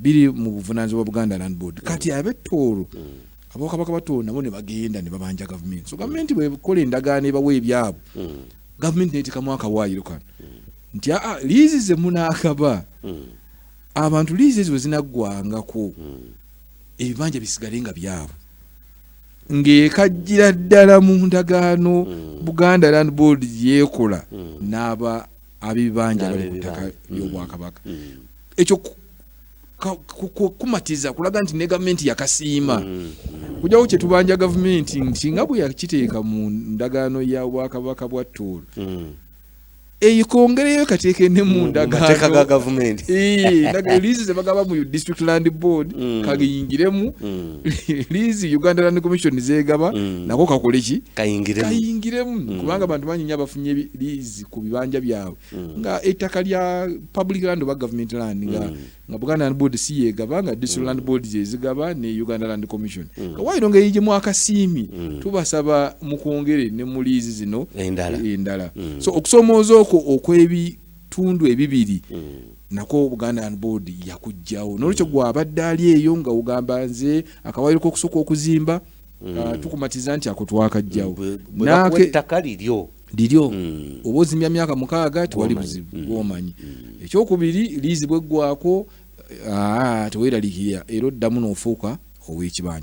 biri mu buvunaanyizibwa Buganda Land Board. Kati ab'Ettoolo abakabaka batono nabo ne bagenda ne babanja government. So government bwe kola endagaano ebawa ebyabo. Government neetekamu akawaayiro kano. Nti liizi ze munaakaba abantu liizi ezo zinaggwangako ebibanja bisigale nga byabo. Ng'ekajjira ddala mu ndagaano Buganda Land Board yeekola n'aba abibanja bali ku ttaka ly'Obwakabaka. Ekyo kumatiza kulaga nti ne gavumenti yakasiima. Kujawo kye tubanja gavumenti nti nga bwe yakiteeka mu ndagaano ya Obwakabaka bwa Tooro. Kongereyo kateeke ne mu ndagaano ga gavumenti. Liizi ze bagaba mu District Land Board kagiyingiremu. Liizi Uganda Land Commission zeegaba nako kakole ki? Kayingiremu. Kubanga abantu banyinya bafunye liizi ku bibanja byabwe. Nga ettaka lya public land oba government land nga Buganda Land Board si yeegaba nga District Land Board zezigaba ne Uganda Land Commission. Kawaayiro ng'eyigyemu akasiimi tubasaba mu kwongere ne mu liizi zino endala. So okusoomooza okwebitundu ebibiri nako Buganda Land Board yakujjawo. N'olwekyo gw'abadde ali eyo nga ugamba nze akawaayiro k'okusooka okuzimba tukumatiza nti ako twakajjawo. Ettaka liryo oba ozimbya myaka 6 tewali buzibu bw'omanyi. Ekyokubiri liizi bweggwako teweeraliikirira era oddamu n'ofuuka ow'ekibanja.